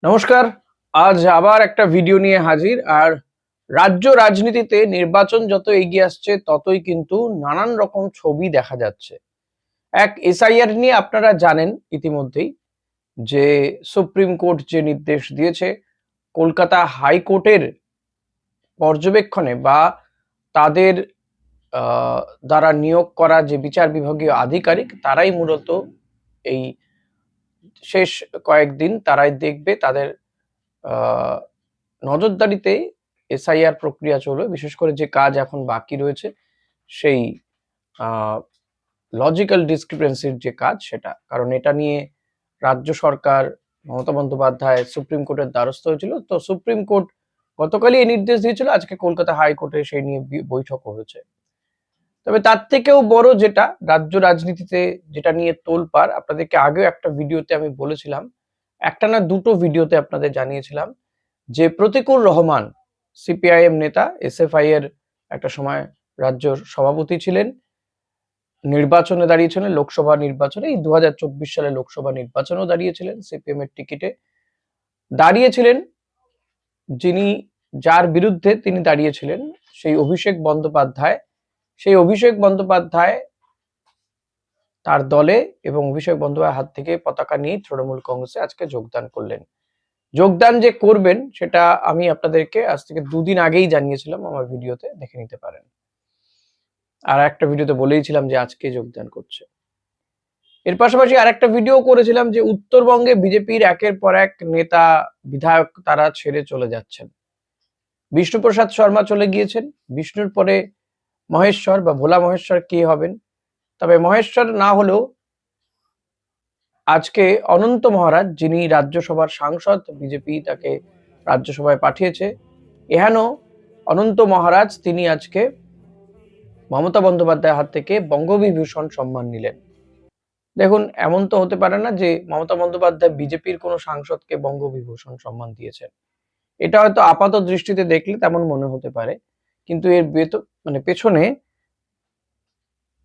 নমস্কার। আজ আবার একটা ভিডিও নিয়ে হাজির। আর রাজ্য রাজনীতিতে নির্বাচন যত এগিয়ে আসছে ততই কিন্তু নানান রকম ছবি দেখা যাচ্ছে। এক এসআইআর নিয়ে আপনারা জানেন ইতিমধ্যেই যে সুপ্রিম কোর্ট যে নির্দেশ দিয়েছে, কলকাতা হাইকোর্টের পর্যবেক্ষণে বা তাদের দ্বারা নিয়োগ করা যে বিচার বিভাগীয় আধিকারিক তারাই মূলত এই শেষ কয়েকদিন তারাই দেখবে, তাদের নজরদারিতে এসআইআর প্রক্রিয়া চলবে। বিশেষ করে যে কাজ এখন বাকি রয়েছে সেই লজিক্যাল ডিসক্রিপেন্সির যে কাজ সেটা, কারণ এটা নিয়ে রাজ্য সরকার মমতা বন্দ্যোপাধ্যায় সুপ্রিম কোর্টের দ্বারস্থ হয়েছিল। তো সুপ্রিম কোর্ট গতকালই এই নির্দেশ দিয়েছিল, আজকে কলকাতা হাইকোর্টে সেই নিয়ে বৈঠকও হয়েছে। তবে তার থেকেও বড় যেটা রাজ্য রাজনীতিতে যেটা নিয়ে তোলপাড়, আপনাদেরকে আগেও একটা ভিডিওতে আমি বলেছিলাম, একটা না দুটো ভিডিওতে আপনাদের জানিয়েছিলাম যে প্রতিকুর রহমান সিপিআইএম নেতা, এসএফআই এর একটা সময় রাজ্য সভাপতি ছিলেন, নির্বাচনে দাঁড়িয়েছিলেন, লোকসভা নির্বাচনে, এই 2024 সালে লোকসভা নির্বাচনেও দাঁড়িয়েছিলেন সিপিএম এর টিকিটে দাঁড়িয়েছিলেন। যিনি যার বিরুদ্ধে তিনি দাঁড়িয়েছিলেন সেই অভিষেক বন্দ্যোপাধ্যায় তার দলে এবং অভিষেক বন্দ্যোপাধ্যায়ের হাত থেকে পতাকা নিয়ে তৃণমূল কংগ্রেসে আজকে যোগদান করলেন। যোগদান যে করবেন সেটা আমি আপনাদেরকে আজ থেকে 2 দিন আগেই জানিয়েছিলাম, আমার ভিডিওতে দেখে নিতে পারেন। আর একটা ভিডিওতে বলেইছিলাম যে আজকে যোগদান করছে। এর পাশাপাশি আর একটা ভিডিও করেছিলাম যে উত্তরবঙ্গে বিজেপির একের পর এক নেতা বিধায়ক তারা ছেড়ে চলে যাচ্ছেন। বিষ্ণুপ্রসাদ শর্মা চলে গিয়েছেন, বিষ্ণুর পরে মহেশ্বর বা ভোলা মহেশ্বর কে হবেন। তবে মহেশ্বর না হলেও আজকে অনন্ত মহারাজ, যিনি রাজ্যসভার সাংসদ, বিজেপি তাকে রাজ্যসভায় পাঠিয়েছে, এহেন অনন্ত মহারাজ তিনি আজকে মমতা বন্দ্যোপাধ্যায়ের হাত থেকে বঙ্গবিভূষণ সম্মান নিলেন। দেখুন, এমন তো হতে পারে না যে মমতা বন্দ্যোপাধ্যায় বিজেপির কোনো সাংসদকে বঙ্গবিভূষণ সম্মান দিয়েছেন। এটা হয়তো আপাত দৃষ্টিতে দেখলে তেমন মনে হতে পারে, কিন্তু এর পেছনে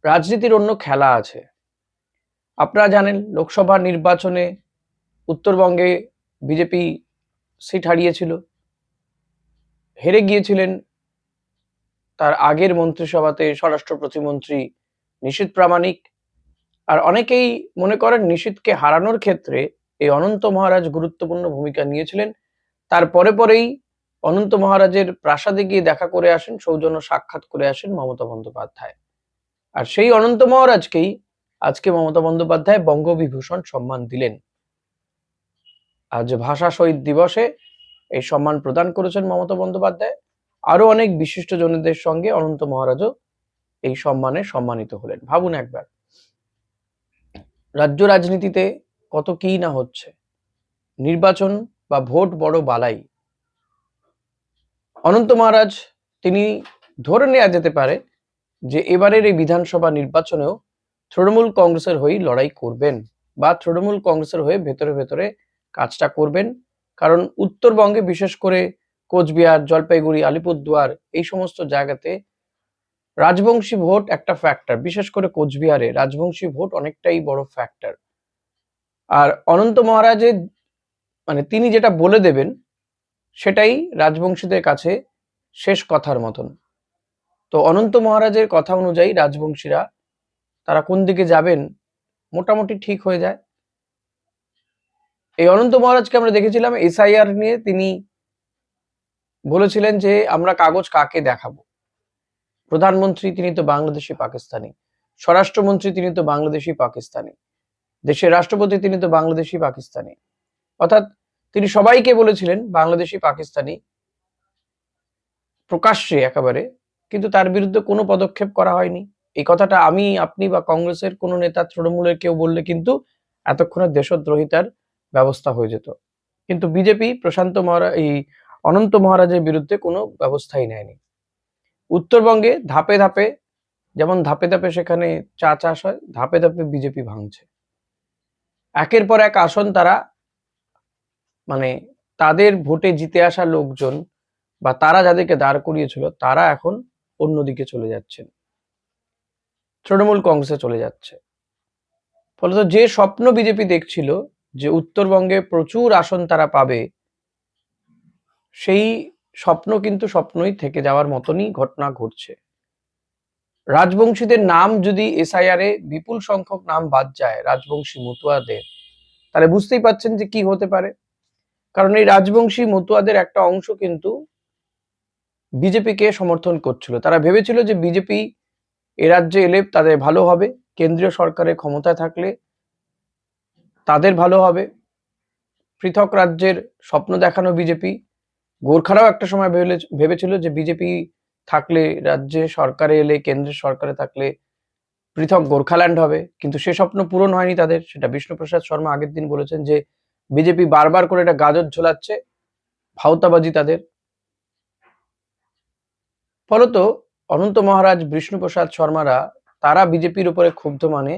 রাজনীতির অন্য খেলা আছে। আপনারা জানেন লোকসভা নির্বাচনে উত্তরবঙ্গে বিজেপি সিট হারিয়েছিল, হেরে গিয়েছিলেন তার আগের মন্ত্রিসভাতে স্বরাষ্ট্র প্রতিমন্ত্রী নিশীথ প্রামাণিক। আর অনেকেই মনে করেন নিশীথকে হারানোর ক্ষেত্রে এই অনন্ত মহারাজ গুরুত্বপূর্ণ ভূমিকা নিয়েছিলেন। তারপরে পরেই অনন্ত মহারাজের প্রাসাদে গিয়ে দেখা করে আসেন, সৌজন্য সাক্ষাৎ করে আসেন মমতা বন্দ্যোপাধ্যায়। আর সেই অনন্ত মহারাজকেই আজকে মমতা বন্দ্যোপাধ্যায় বঙ্গবিভূষণ সম্মান দিলেন। আজ ভাষা শহীদ দিবসে এই সম্মান প্রদান করেছেন মমতা বন্দ্যোপাধ্যায়। আরো অনেক বিশিষ্ট জনদের সঙ্গে অনন্ত মহারাজও এই সম্মানে সম্মানিত হলেন। ভাবুন একবার, রাজ্য রাজনীতিতে কত কি না হচ্ছে। নির্বাচন বা ভোট বড় বালাই। অনন্ত মহারাজ তিনি ধরে নেওয়া যেতে পারে যে এবারের এই বিধানসভা নির্বাচনেও তৃণমূল কংগ্রেসের হয়ে লড়াই করবেন বা তৃণমূল কংগ্রেসের হয়ে ভেতরে ভেতরে কাজটা করবেন। কারণ উত্তরবঙ্গে, বিশেষ করে কোচবিহার, জলপাইগুড়ি, আলিপুরদুয়ার, এই সমস্ত জায়গাতে রাজবংশী ভোট একটা ফ্যাক্টর। বিশেষ করে কোচবিহারে রাজবংশী ভোট অনেকটাই বড় ফ্যাক্টর। আর অনন্ত মহারাজের তিনি যেটা বলে দেবেন সেটাই রাজবংশীদের কাছে শেষ কথার মতন। তো অনন্ত মহারাজের কথা অনুযায়ী রাজবংশীরা তারা কোন দিকে যাবেন মোটামুটি ঠিক হয়ে যায়। এই অনন্ত মহারাজকে আমরা দেখেছিলাম এসআইআর নিয়ে, তিনি বলেছিলেন যে আমরা কাগজ কাকে দেখাবো। প্রধানমন্ত্রী তিনি তো বাংলাদেশি পাকিস্তানি, স্বরাষ্ট্রমন্ত্রী তিনি তো বাংলাদেশি পাকিস্তানি, দেশের রাষ্ট্রপতি তিনি তো বাংলাদেশি পাকিস্তানি। অর্থাৎ তিনি সবাইকে বলেছিলেন বাংলাদেশি পাকিস্তানি প্রকাশ্যে একেবারে, কিন্তু তার বিরুদ্ধে কোনো পদক্ষেপ করা হয়নি। এই কথাটা আমি, আপনি বা কংগ্রেসের কোনো নেতা, তৃণমূলের কেউ বললে কিন্তু এতক্ষণে দেশদ্রোহিতার ব্যবস্থা হয়ে যেত। কিন্তু বিজেপি অনন্ত মহারাজের বিরুদ্ধে কোনো ব্যবস্থাই নেয়নি। উত্তরবঙ্গে ধাপে ধাপে, যেমন ধাপে ধাপে সেখানে চা চাষ হয়, ধাপে ধাপে বিজেপি ভাঙছে। একের পর এক আসন তারা তাদের ভোটে জিতে আসা লোকজন বা তারা যাদেরকে দাঁড় করিয়েছিল তারা এখন অন্যদিকে চলে যাচ্ছেন, তৃণমূল কংগ্রেসে চলে যাচ্ছে। ফলত যে স্বপ্ন বিজেপি দেখছিল যে উত্তরবঙ্গে প্রচুর আসন তারা পাবে, সেই স্বপ্ন কিন্তু স্বপ্নই থেকে যাওয়ার মতনই ঘটনা ঘটছে। রাজবংশীদের নাম যদি এসআইআর এ বিপুল সংখ্যক নাম বাদ যায় রাজবংশী মতুয়াদের, তাহলে বুঝতেই পাচ্ছেন যে কি হতে পারে। কারণ এই রাজবংশী মতুয়াদের একটা অংশ কিন্তু বিজেপিকে সমর্থন করছিল। তারা ভেবেছিল যে বিজেপি এ রাজ্যে এলে তাদের ভালো হবে, কেন্দ্রীয় সরকারের ক্ষমতায় থাকলে তাদের ভালো হবে। পৃথক রাজ্যের স্বপ্ন দেখানো বিজেপি, গোর্খারাও একটা সময় ভেবেছিল যে বিজেপি থাকলে, রাজ্যে সরকারে এলে, কেন্দ্রের সরকারে থাকলে পৃথক গোর্খাল্যান্ড হবে, কিন্তু সে স্বপ্ন পূরণ হয়নি তাদের। সেটা বিষ্ণুপ্রসাদ শর্মা আগের দিন বলেছেন যে বিজেপি বারবার করে এটা গাজর ঝোলাচ্ছে, ভাওতাবাজি তাদের। ফলত অনন্ত মহারাজ, বিষ্ণুপ্রসাদ শর্মারা তারা বিজেপির উপরে ক্ষুব্ধ, মানে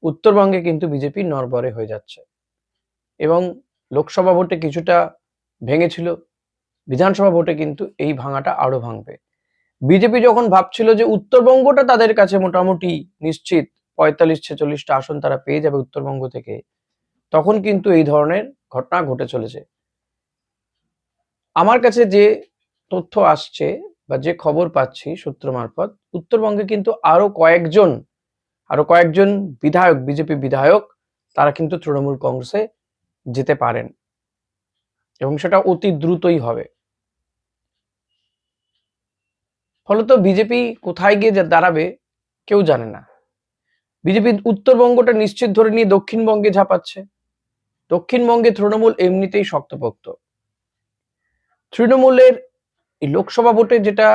উত্তরবঙ্গে কিন্তু বিজেপি নড়বড়ে হয়ে যাচ্ছে। এবং লোকসভা ভোটে কিছুটা ভেঙেছিল, বিধানসভা ভোটে কিন্তু এই ভাঙাটা আরো ভাঙবে। বিজেপি যখন ভাবছিল যে উত্তরবঙ্গটা তাদের কাছে মোটামুটি নিশ্চিত 45-46টা আসন তারা পেয়ে যাবে উত্তরবঙ্গ থেকে, তখন কিন্তু এই ধরনের ঘটনা ঘটে চলেছে। আমার কাছে যে তথ্য আসছে বা যে খবর পাচ্ছি সূত্র মারফত, উত্তরবঙ্গে কিন্তু আরো কয়েকজন বিধায়ক, বিজেপি বিধায়ক, তারা কিন্তু তৃণমূল কংগ্রেসে যেতে পারেন এবং সেটা অতি দ্রুতই হবে। ফলত বিজেপি কোথায় গিয়ে দাঁড়াবে কেউ জানে না। বিজেপি উত্তরবঙ্গটা নিশ্চিত ধরে নিয়ে দক্ষিণবঙ্গে ঝাঁপাচ্ছে। দক্ষিণবঙ্গে তৃণমূল এমনিতেই শক্তপোক্ত। তৃণমূলের এই লোকসভা ভোটে যেটা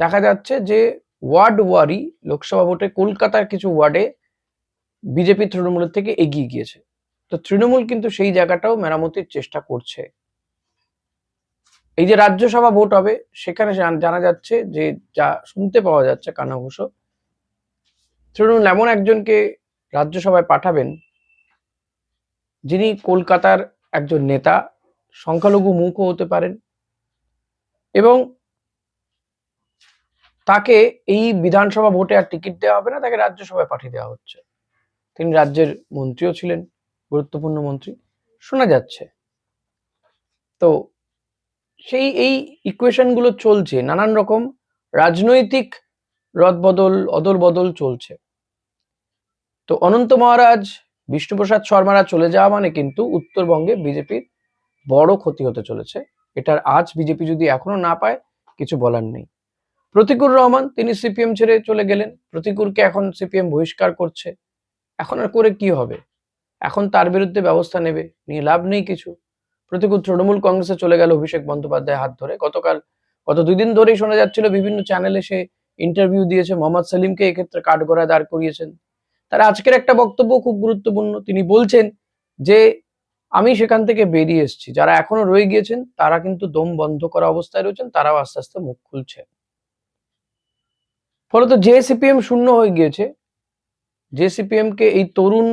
দেখা যাচ্ছে যে ওয়ার্ড ওয়ারি লোকসভা ভোটে কলকাতার কিছু ওয়ার্ডে বিজেপি তৃণমূলের থেকে এগিয়ে গিয়েছে। তো তৃণমূল কিন্তু সেই জায়গাটাও মেরামতির চেষ্টা করছে। এই যে রাজ্যসভা ভোট হবে, সেখানে জানা যাচ্ছে যে, যা শুনতে পাওয়া যাচ্ছে কানাঘুষো, তৃণমূল এমন একজনকে রাজ্যসভায় পাঠাবেন যিনি কলকাতার একজন নেতা, সংখ্যালঘু মুখও হতে পারেন, এবং তাকে এই বিধানসভা ভোটে আর টিকিট দেওয়া হবে না, তাকে রাজ্যসভায় পাঠিয়ে দেওয়া হচ্ছে। তিনি রাজ্যের মন্ত্রীও ছিলেন, গুরুত্বপূর্ণ মন্ত্রী শোনা যাচ্ছে। তো সেই এই ইকুয়েশন গুলো চলছে, নানান রকম রাজনৈতিক রদবদল, অদল বদল চলছে। তো অনন্ত মহারাজ, বিষ্ণুপ্রসাদ শর্মারা চলে যাওয়া মানে কিন্তু উত্তরবঙ্গে বিজেপির বড় ক্ষতি হতে চলেছে। এটার আজ বিজেপি যদি এখনো না পায়, কিছু বলার নেই। প্রতিকুর রহমান, তিনি সিপিএম ছেড়ে চলে গেলেন। প্রতিকুরকে এখন সিপিএম বহিষ্কার করছে। এখন আর করে কি হবে? এখন তার বিরুদ্ধে ব্যবস্থা নেবে, নিয়ে লাভ নেই কিছু। প্রতিকুর তৃণমূল কংগ্রেসে চলে গেল অভিষেক বন্দ্যোপাধ্যায় হাত ধরে। গত 2 দিন ধরেই শোনা যাচ্ছিল, বিভিন্ন চ্যানেলে সে ইন্টারভিউ দিয়েছে, মোহাম্মদ সেলিমকে এক্ষেত্রে কাঠগড়ায় দাঁড় করিয়েছেন। তার আজকের একটা বক্তব্য খুব গুরুত্বপূর্ণ। তিনি বলছেন যে আমি সেখান থেকে বেরিয়ে এসেছি, যারা এখনো রয়ে গিয়েছেন তারা কিন্তু দম বন্ধ করা অবস্থায় রয়েছেন, তারাও আস্তে আস্তে মুখ খুলছে। ফলত যে সিপিএম শূন্য হয়ে গিয়েছে, যে সিপিএম কে এই তরুণ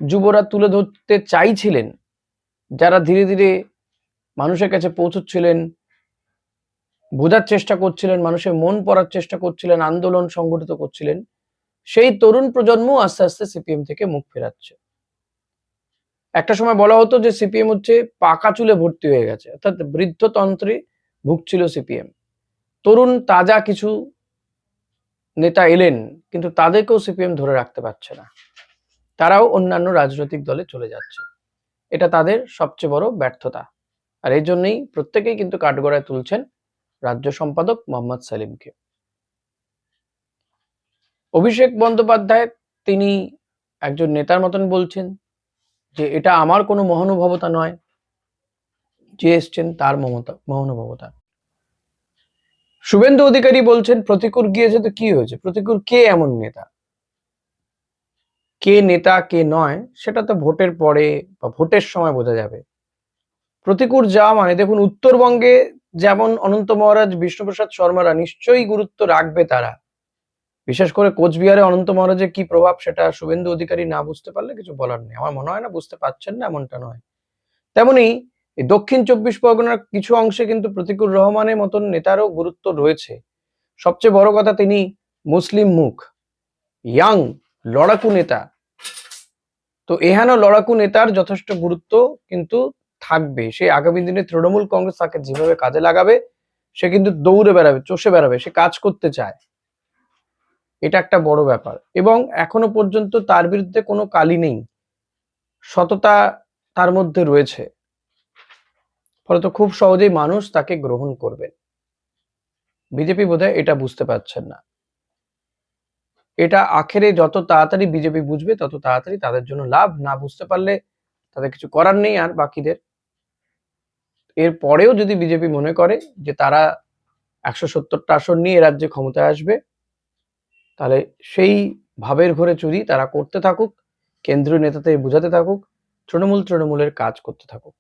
যুবরা তুলে ধরতে চাইছিলেন, যারা ধীরে ধীরে মানুষের কাছে পৌঁছচ্ছিলেন, বোঝার চেষ্টা করছিলেন, মানুষের মন পড়ার চেষ্টা করছিলেন, আন্দোলন সংগঠিত করছিলেন, সেই তরুণ প্রজন্ম আস্তে আস্তে সিপিএম থেকে মুখ ফেরাচ্ছে। একটা সময় বলা হতো যে সিপিএম হচ্ছে পাকা চুলে ভর্তি হয়ে গেছে, অর্থাৎ বৃদ্ধতন্ত্রে ভুগছিল সিপিএম। তরুণ তাজা কিছু নেতা এলেন, কিন্তু তাদেরকেও সিপিএম ধরে রাখতে পারছে না, তারাও অন্যান্য রাজনৈতিক দলে চলে যাচ্ছে। এটা তাদের সবচেয়ে বড় ব্যর্থতা। আর এই জন্যই প্রত্যেকেই কিন্তু কাঠগড়ায় তুলছেন রাজ্য সম্পাদক মোহাম্মদ সেলিমকে। অভিষেক বন্দ্যোপাধ্যায় তিনি একজন নেতার মতন বলছেন যে এটা আমার কোনো মহানুভবতা নয়, যে এসছেন তার মহানুভবতা। শুভেন্দু অধিকারী বলছেন প্রতিকুর গিয়েছে তো কি হয়েছে, প্রতিকুর কে এমন নেতা? কে নেতা কে নয় সেটা তো ভোটের পরে বা ভোটের সময় বোঝা যাবে। প্রতিকুর যাওয়া মানে, দেখুন উত্তরবঙ্গে যেমন অনন্ত মহারাজ, বিষ্ণুপ্রসাদ শর্মারা নিশ্চয়ই গুরুত্ব রাখবে তারা, বিশেষ করে কোচবিহারে অনন্ত মহারাজের কি প্রভাব সেটা শুভেন্দু অধিকারী না বুঝতে পারলে কিছু বলার নেই। আমার মনে হয় না বুঝতে পারছেন না, এমনটা নয়। তেমনি দক্ষিণ 24 পরগনার কিছু অংশে কিন্তু প্রতিকুর রহমানের মতন নেতারও গুরুত্ব রয়েছে। সবচেয়ে বড় কথা, তিনি মুসলিম মুখ, ইয়াং, লড়াকু নেতা। তো এহেন লড়াকু নেতার যথেষ্ট গুরুত্ব কিন্তু থাকবে। সে আগামী দিনে তৃণমূল কংগ্রেস তাকে যেভাবে কাজে লাগাবে, সে কিন্তু দৌড়ে বেড়াবে, চষে বেড়াবে, সে কাজ করতে চায়। এটা একটা বড় ব্যাপার। এবং এখনো পর্যন্ত তার বিরুদ্ধে কোনো কালি নেই, সততা তার মধ্যে রয়েছে, ফলত খুব সহজেই মানুষ তাকে গ্রহণ করবেন। বিজেপি বোধহয় এটা বুঝতে পারছেন না। এটা আখেরে যত তাড়াতাড়ি বিজেপি বুঝবে তত তাড়াতাড়ি তাদের জন্য লাভ। না বুঝতে পারলে তাদের কিছু করার নেই আর বাকিদের। এর পরেও যদি বিজেপি মনে করে যে তারা 170টা আসন নিয়ে রাজ্যে ক্ষমতায় আসবে, তাহলে সেই ভাবের ঘরে চুরি তারা করতে থাকুক, কেন্দ্রীয় নেতাদের বুঝাতে থাকুক, তৃণমূলের কাজ করতে থাকুক।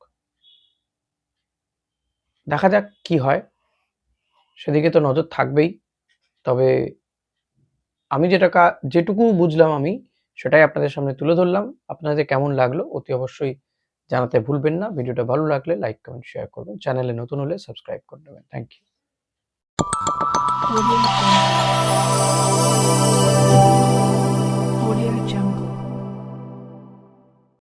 দেখা যাক কি হয়, সেদিকে তো নজর থাকবেই। তবে আমি যেটুকু বুঝলাম আমি সেটাই আপনাদের সামনে তুলে ধরলাম। আপনাদের কেমন লাগলো অতি অবশ্যই জানাতে ভুলবেন না। ভিডিওটা ভালো লাগলে লাইক, কমেন্ট, শেয়ার করবেন। চ্যানেলে নতুন হলে সাবস্ক্রাইব করে নেবেন। Thank you.